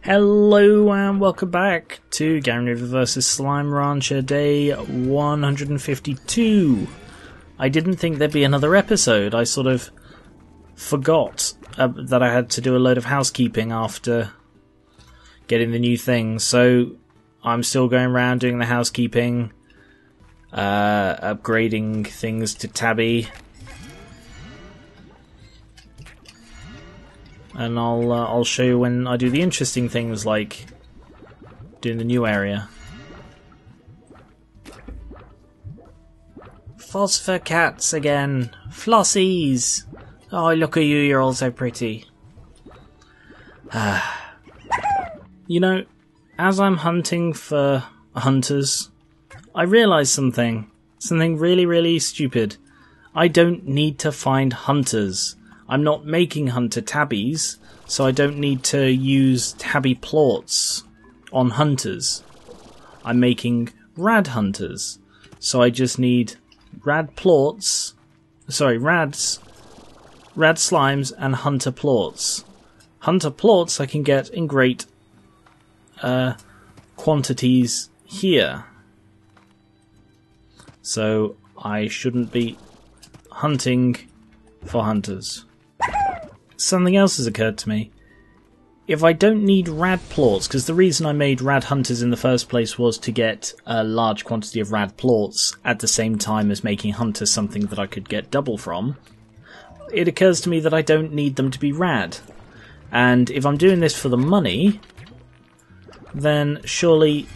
Hello and welcome back to Garen River vs Slime Rancher day 152. I didn't think there'd be another episode. I sort of forgot that I had to do a load of housekeeping after getting the new thing, so I'm still going around doing the housekeeping, upgrading things to Tabby. And I'll show you when I do the interesting things like doing the new area. Phosphor cats again. Flossies. Oh, look at you, you're all so pretty. You know, as I'm hunting for hunters, I realise something. Something really, really stupid. I don't need to find hunters. I'm not making hunter tabbies, so I don't need to use tabby plorts on hunters. I'm making rad hunters, so I just need rad plorts, rad slimes and hunter plorts. Hunter plorts I can get in great quantities here, so I shouldn't be hunting for hunters. Something else has occurred to me. If I don't need rad plorts, because the reason I made rad hunters in the first place was to get a large quantity of rad plorts at the same time as making hunters something that I could get double from, it occurs to me that I don't need them to be rad. And if I'm doing this for the money, then surely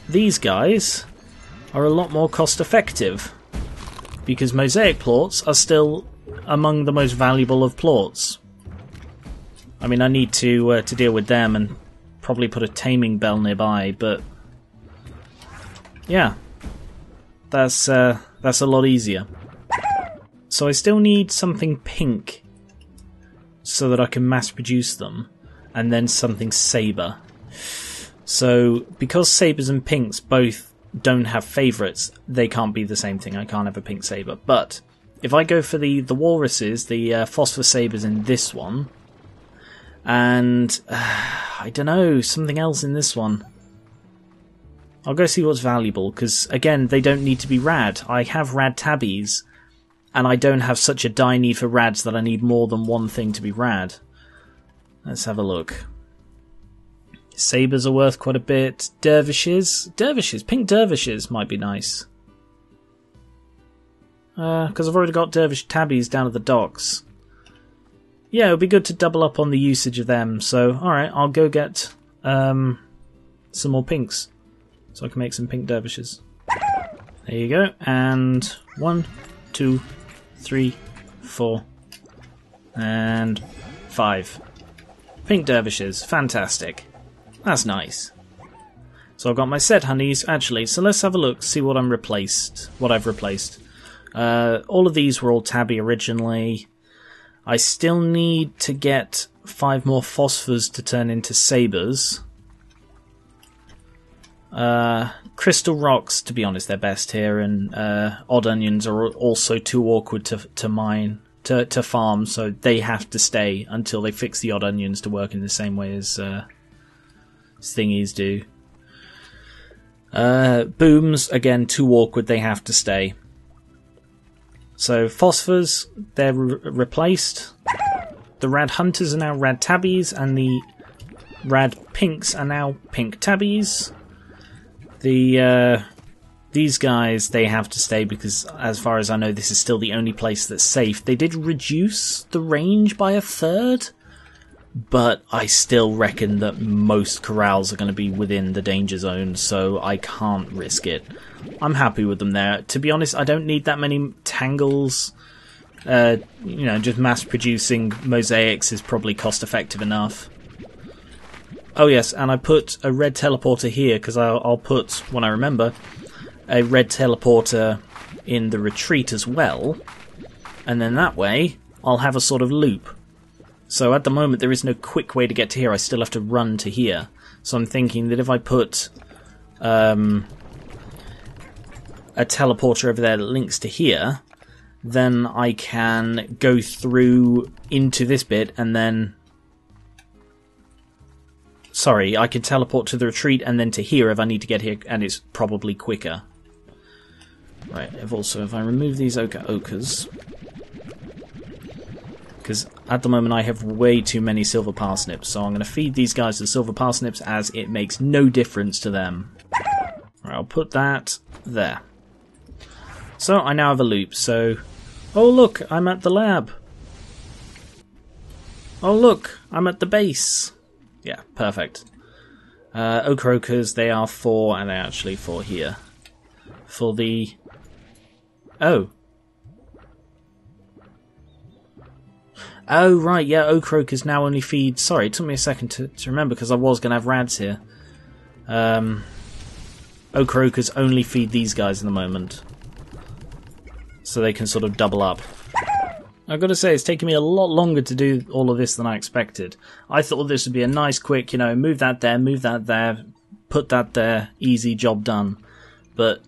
these guys are a lot more cost effective, because mosaic plorts are still among the most valuable of plorts. I mean, I need to deal with them and probably put a taming bell nearby, but yeah, that's a lot easier. So I still need something pink so that I can mass produce them, and then something saber. So because sabers and pinks both don't have favourites, they can't be the same thing. I can't have a pink saber, but if I go for the walruses, the phosphor sabers in this one, and I don't know, something else in this one, I'll go see what's valuable, because again, they don't need to be rad. I have rad tabbies, and I don't have such a dire need for rads that I need more than one thing to be rad. Let's have a look. Sabers are worth quite a bit. Dervishes, pink dervishes might be nice. Because I've already got dervish tabbies down at the docks. Yeah, it would be good to double up on the usage of them, so alright, I'll go get some more pinks, so I can make some pink dervishes. There you go, and 1, 2, 3, 4, and 5. Pink dervishes, fantastic. That's nice. So I've got my set honeys, actually, so let's have a look, see what I've replaced. All of these were all tabby originally. I still need to get 5 more phosphors to turn into sabers. Crystal rocks, to be honest, they're best here, and odd onions are also too awkward to mine, to farm, so they have to stay until they fix the odd onions to work in the same way as thingies do. Booms, again, too awkward, they have to stay. So phosphors, they're replaced. The rad hunters are now rad tabbies, and the rad pinks are now pink tabbies. These guys, they have to stay because, as far as I know, this is still the only place that's safe. They did reduce the range by 1/3, but I still reckon that most corrals are going to be within the danger zone, so I can't risk it. I'm happy with them there. To be honest, I don't need that many tangles. Just mass producing mosaics is probably cost effective enough. Oh yes, and I put a red teleporter here because I'll put, when I remember, a red teleporter in the retreat as well, and then that way I'll have a sort of loop. So at the moment there is no quick way to get to here, I still have to run to here. So I'm thinking that if I put a teleporter over there that links to here, then I can go through into this bit and then sorry, I can teleport to the retreat and then to here if I need to get here, and it's probably quicker. Right, if I remove these ochres, because at the moment I have way too many silver parsnips, so I'm going to feed these guys the silver parsnips as it makes no difference to them. Right, I'll put that there. So I now have a loop, so... Oh look, I'm at the lab. Oh look, I'm at the base. Yeah, perfect. Ochres, they are for, and they're actually for here. For the... Oh. Oh, right, yeah, Ochres now only feed... Sorry, it took me a second to remember because I was going to have rads here. Ochres only feed these guys in the moment. So they can sort of double up. I've got to say, it's taken me a lot longer to do all of this than I expected. I thought this would be a nice, quick, you know, move that there, put that there, easy, job done. But,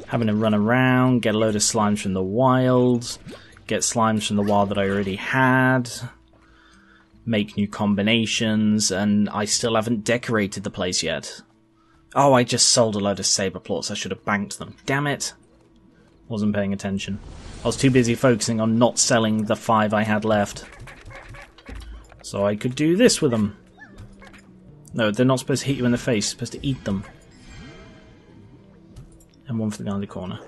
having to run around, get a load of slimes from the wild, get slimes from the wild that I already had, make new combinations, and I still haven't decorated the place yet. Oh, I just sold a load of saber plots. I should have banked them. Damn it. Wasn't paying attention. I was too busy focusing on not selling the 5 I had left. So I could do this with them. No, they're not supposed to hit you in the face. You're supposed to eat them. And one for the guy in the corner.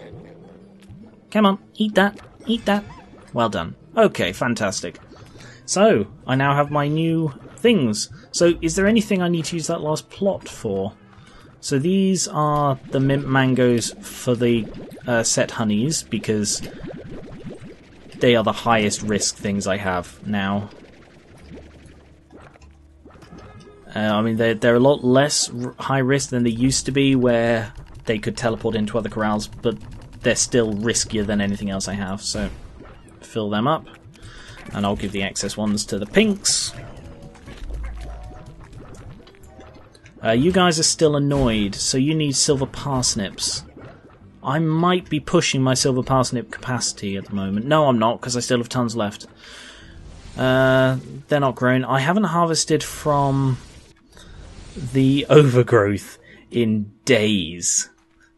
Come on, eat that. Eat that. Well done. Okay, fantastic. So, I now have my new things. So, is there anything I need to use that last plot for? So these are the mint mangoes for the set honeys, because they are the highest risk things I have now. I mean, they're a lot less high risk than they used to be, where they could teleport into other corrals, but they're still riskier than anything else I have, so fill them up. And I'll give the excess ones to the pinks. You guys are still annoyed, so you need silver parsnips. I might be pushing my silver parsnip capacity at the moment. No, I'm not, because I still have tons left. They're not grown. I haven't harvested from the overgrowth in days.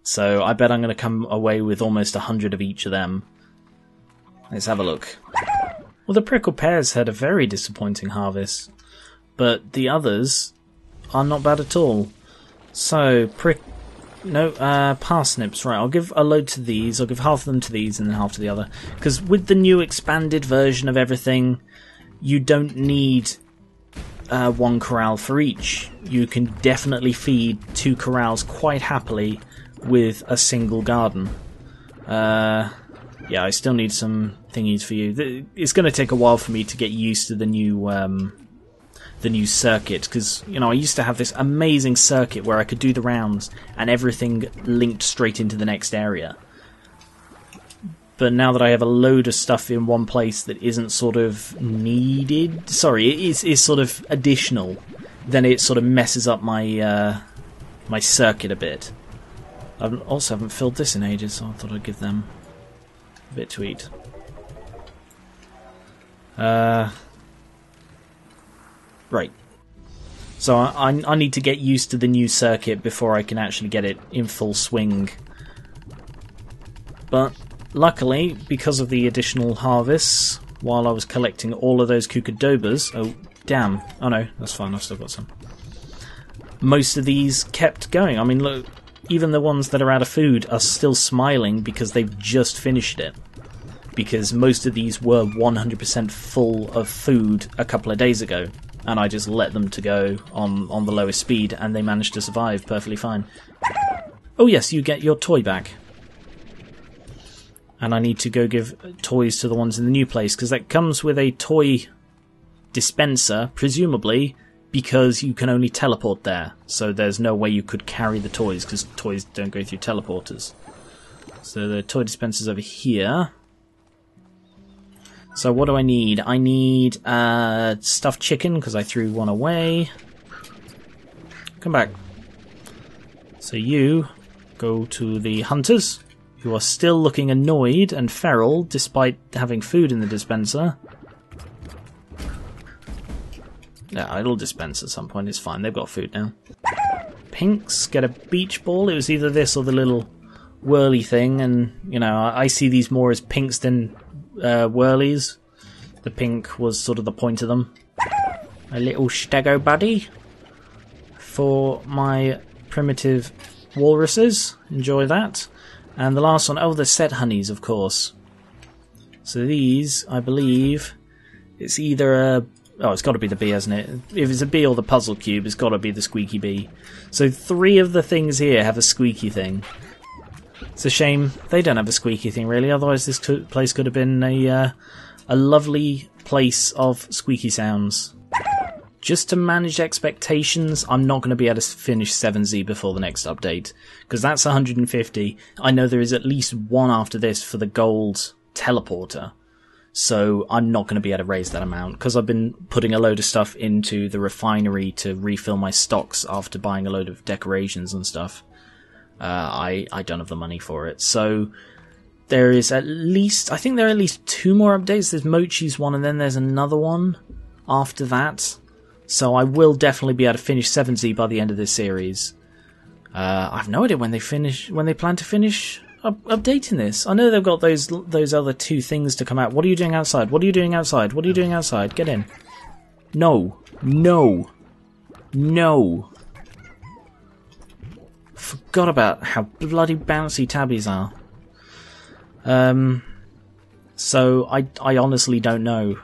So I bet I'm going to come away with almost 100 of each of them. Let's have a look. Well, the prickle pears had a very disappointing harvest, but the others are not bad at all. So, parsnips, right, I'll give a load to these, I'll give half of them to these and then half to the other. Because with the new expanded version of everything, you don't need one corral for each. You can definitely feed 2 corrals quite happily with a single garden. Yeah, I still need some thingies for you. It's going to take a while for me to get used to the new circuit, because, you know, I used to have this amazing circuit where I could do the rounds and everything linked straight into the next area. But now that I have a load of stuff in one place that isn't sort of needed, sorry, it is sort of additional, then it sort of messes up my my circuit a bit. I also haven't filled this in ages, so I thought I'd give them a bit to eat. Right. So I need to get used to the new circuit before I can actually get it in full swing. But luckily, because of the additional harvests, while I was collecting all of those cucadobas... Oh, damn. Oh no, that's fine, I've still got some. Most of these kept going. I mean, look, even the ones that are out of food are still smiling because they've just finished it. Because most of these were 100% full of food a couple of days ago. And I just let them to go on the lowest speed, and they managed to survive perfectly fine. Oh yes, you get your toy back. And I need to go give toys to the ones in the new place, because that comes with a toy dispenser, presumably, because you can only teleport there. So there's no way you could carry the toys, because toys don't go through teleporters. So the toy dispenser's over here. So what do I need? I need stuffed chicken, because I threw one away. Come back. So you go to the hunters, who are still looking annoyed and feral despite having food in the dispenser. Yeah, it'll dispense at some point. It's fine. They've got food now. Pinks get a beach ball. It was either this or the little whirly thing, and you know, I see these more as pinks than whirlies. The pink was sort of the point of them. A little stego buddy for my primitive walruses. Enjoy that. And the last one, oh, the set honeys, of course. So these, I believe, it's either a... Oh, it's got to be the bee, hasn't it? If it's a bee or the puzzle cube, it's got to be the squeaky bee. So 3 of the things here have a squeaky thing. It's a shame they don't have a squeaky thing, really. Otherwise, this place could have been a lovely place of squeaky sounds. Just to manage expectations, I'm not going to be able to finish 7Z before the next update, because that's 150. I know there is at least one after this for the gold teleporter, so I'm not going to be able to raise that amount, because I've been putting a load of stuff into the refinery to refill my stocks after buying a load of decorations and stuff. I don't have the money for it, so there is at least, I think there are at least 2 more updates. There's Mochi's one, and then there's another one after that. So I will definitely be able to finish 7Z by the end of this series. I've no idea when they plan to finish updating this. I know they've got those other 2 things to come out. What are you doing outside? What are you doing outside? What are you doing outside? Get in. No. No. No. Forgot about how bloody bouncy tabbies are. So I honestly don't know.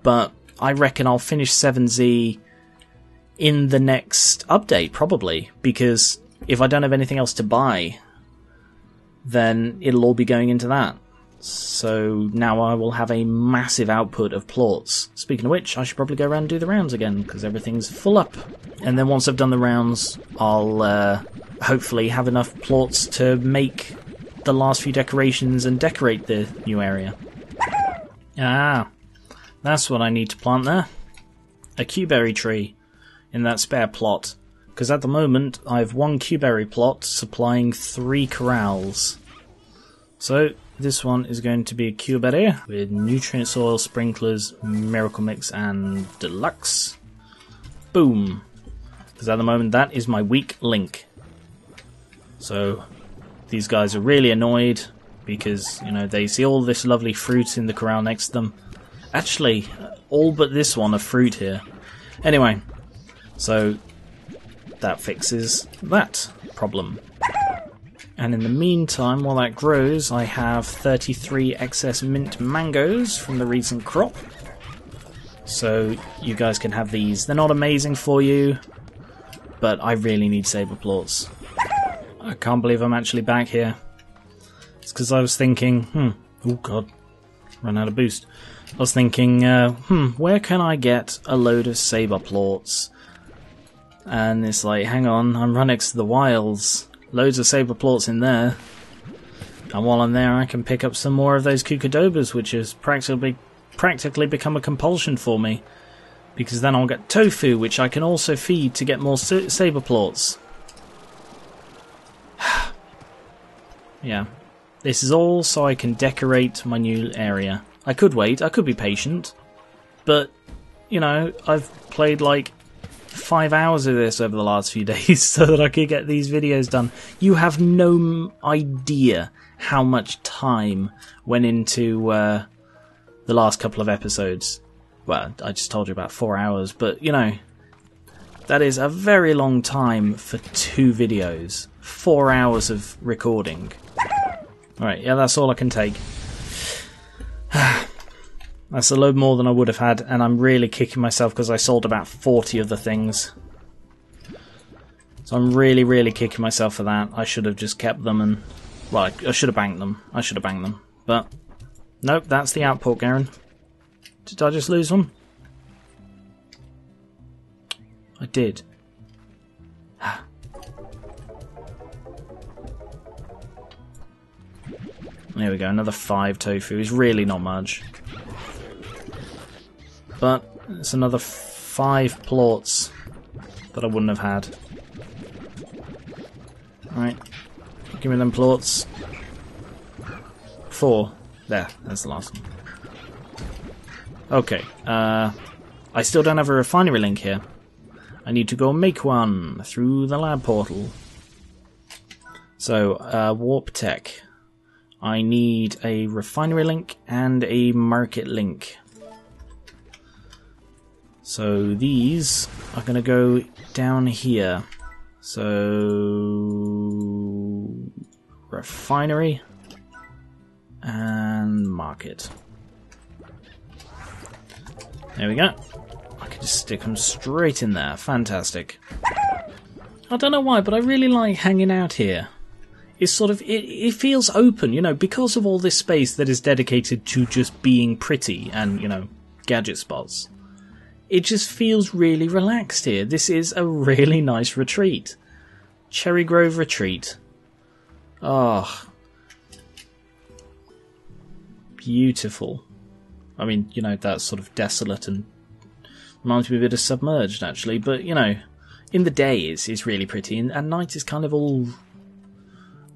But I reckon I'll finish 7Z in the next update, probably, because if I don't have anything else to buy, then it'll all be going into that. So now I will have a massive output of plorts. Speaking of which, I should probably go around and do the rounds again, because everything's full up. And then once I've done the rounds, I'll hopefully have enough plorts to make the last few decorations and decorate the new area. Ah. That's what I need to plant there. A queberry tree in that spare plot. Because at the moment, I have 1 queberry plot supplying 3 corrals. So, this one is going to be a queberry with nutrient soil, sprinklers, miracle mix, and deluxe. Boom. Because at the moment, that is my weak link. So, these guys are really annoyed because, you know, they see all this lovely fruit in the corral next to them. Actually, all but this one are fruit here. Anyway, so that fixes that problem. And in the meantime, while that grows, I have 33 excess mint mangoes from the recent crop. So you guys can have these. They're not amazing for you, but I really need saber plorts. I can't believe I'm actually back here. It's because I was thinking, oh god, run out of boost. I was thinking, where can I get a load of saber plorts? And it's like, hang on, I'm right next to the wilds. Loads of saber plorts in there. And while I'm there, I can pick up some more of those kukadobas, which has practically become a compulsion for me. Because then I'll get tofu, which I can also feed to get more saber plorts. Yeah. This is all so I can decorate my new area. I could wait, I could be patient, but, you know, I've played like 5 hours of this over the last few days so that I could get these videos done. You have no idea how much time went into the last couple of episodes. Well, I just told you about 4 hours, but, you know, that is a very long time for 2 videos. 4 hours of recording. Alright, yeah, that's all I can take. That's a load more than I would have had, and I'm really kicking myself because I sold about 40 of the things. So I'm really, really kicking myself for that. I should have just kept them and... Well, I should have banked them. I should have banked them. But, nope, that's the output, Garen. Did I just lose one? I did. There we go, another 5 tofu. Is really not much. But it's another 5 plorts that I wouldn't have had. Alright. Give me them plorts. 4. There, that's the last one. Okay. I still don't have a refinery link here. I need to go make one through the lab portal. So, warp tech. I need a refinery link and a market link. So these are going to go down here. So refinery and market. There we go. I can just stick them straight in there. Fantastic. I don't know why, but I really like hanging out here. It's sort of, it feels open, you know, because of all this space that is dedicated to just being pretty and, you know, gadget spots. It just feels really relaxed here. This is a really nice retreat. Cherry Grove Retreat. Oh. Beautiful. I mean, you know, that's sort of desolate and reminds me a bit of Submerged, actually. But, you know, in the day it's really pretty, and at night it's kind of all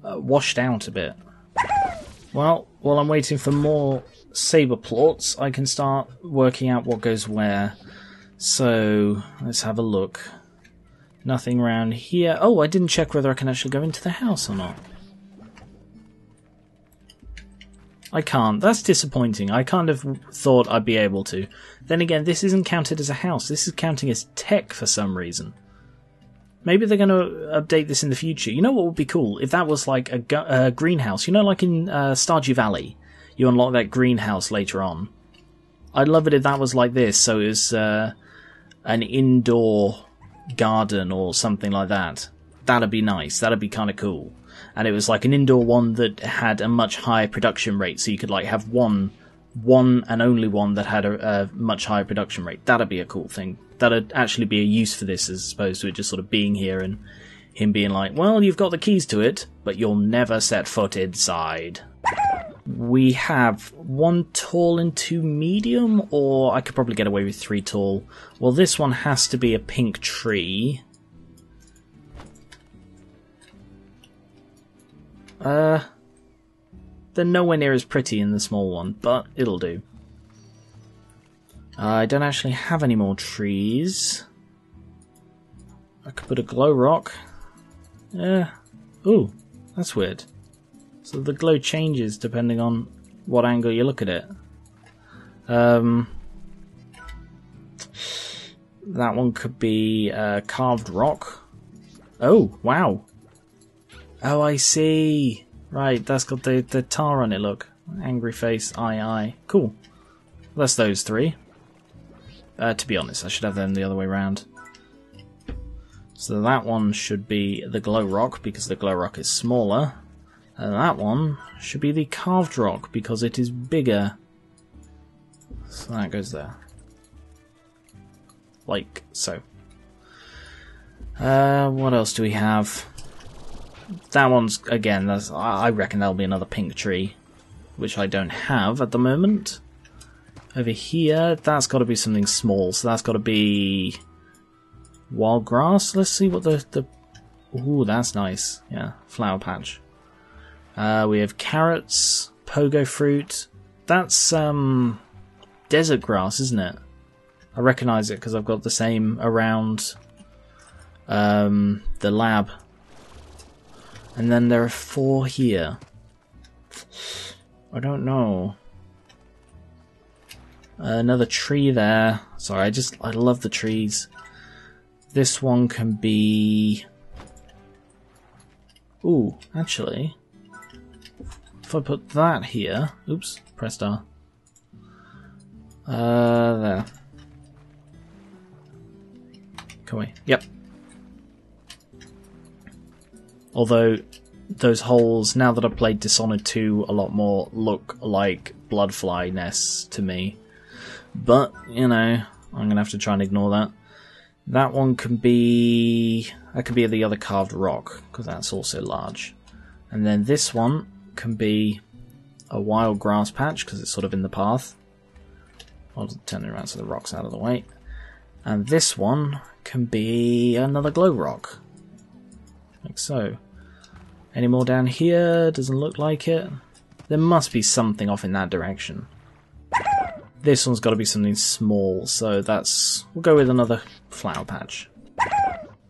washed out a bit. Well, while I'm waiting for more saber plots, I can start working out what goes where. So, let's have a look. Nothing around here. Oh, I didn't check whether I can actually go into the house or not. I can't. That's disappointing. I kind of thought I'd be able to. Then again, this isn't counted as a house. This is counting as tech for some reason. Maybe they're going to update this in the future. You know what would be cool? If that was like a greenhouse. You know, like in Stardew Valley. You unlock that greenhouse later on. I'd love it if that was like this. So it was an indoor garden or something like that. That'd be nice. That'd be kind of cool. And it was like an indoor one that had a much higher production rate. So you could like have one and only one that had a much higher production rate. That'd be a cool thing. That'd actually be a use for this as opposed to it just sort of being here and him being like, well, you've got the keys to it, but you'll never set foot inside. We have 1 tall and 2 medium, or I could probably get away with 3 tall. Well, this one has to be a pink tree. They're nowhere near as pretty in the small one, but it'll do. I don't actually have any more trees. I could put a glow rock. Ooh, that's weird. So the glow changes depending on what angle you look at it. That one could be carved rock. Oh, wow. Oh, I see. Right, that's got the tar on it, look. Angry face, eye. Cool. That's those 3. To be honest, I should have them the other way around. So that one should be the glow rock, because the glow rock is smaller. And that one should be the carved rock, because it is bigger. So that goes there. Like so. What else do we have? That one's, again, I reckon that'll be another pink tree, which I don't have at the moment. Over here, that's got to be something small, so that's got to be wild grass. Let's see what the ooh, that's nice. Yeah, flower patch. We have carrots, pogo fruit. That's desert grass, isn't it? I recognise it because I've got the same around the lab. And then there are 4 here. I don't know. Another tree there. Sorry, I love the trees. This one can be... Ooh, actually... If I put that here... Oops, pressed R. There. Can we? Yep. Although, those holes, now that I've played Dishonored 2 a lot more, look like bloodfly nests to me. But, you know, I'm going to have to try and ignore that. That one can be... That could be the other carved rock, because that's also large. And then this one can be a wild grass patch, because it's sort of in the path. I'll turn it around so the rock's out of the way. And this one can be another glow rock. Like so. Any more down here? Doesn't look like it. There must be something off in that direction. this one's got to be something small, so we'll go with another flower patch.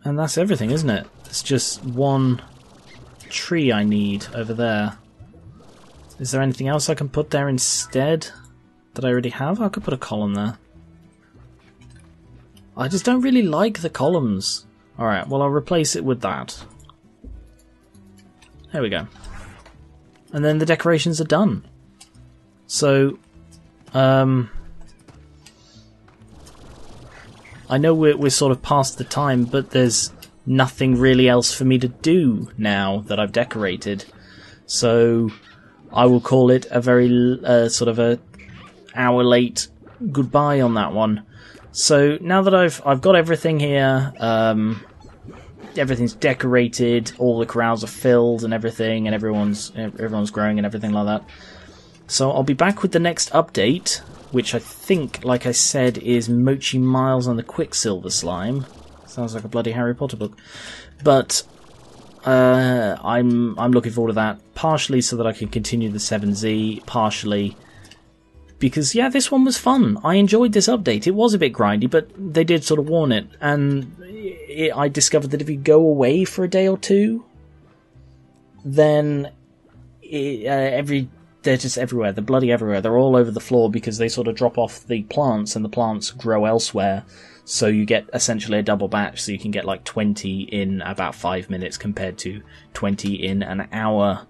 And that's everything, isn't it? It's just one tree I need over there. Is there anything else I can put there instead that I already have? I could put a column there. I just don't really like the columns. Alright, well I'll replace it with that. There we go. And then the decorations are done. So, I know we're sort of past the time, but there's nothing really else for me to do now that I've decorated. So I will call it a very sort of a hour late goodbye on that one. So now that I've got everything here, everything's decorated, all the corrals are filled and everything, and everyone's growing and everything like that. So I'll be back with the next update, which I think, like I said, is Mochi Miles and the Quicksilver Slime. Sounds like a bloody Harry Potter book. But I'm looking forward to that, partially so that I can continue the 7Z, partially because, yeah, this one was fun. I enjoyed this update. It was a bit grindy, but they did sort of warn it, and I discovered that if you go away for a day or two, then they're just everywhere. They're bloody everywhere. They're all over the floor because they sort of drop off the plants, and the plants grow elsewhere. So you get essentially a double batch, so you can get like 20 in about 5 minutes compared to 20 in an hour.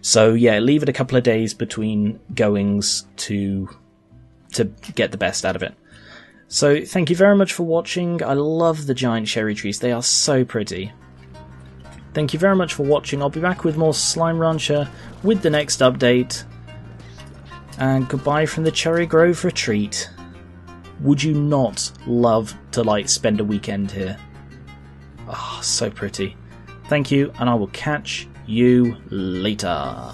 So yeah, leave it a couple of days between goings to get the best out of it. So thank you very much for watching. I love the giant cherry trees. They are so pretty. Thank you very much for watching. I'll be back with more Slime Rancher with the next update. And goodbye from the Cherry Grove Retreat. Would you not love to spend a weekend here? Ah, so pretty. Thank you, and I will catch you later.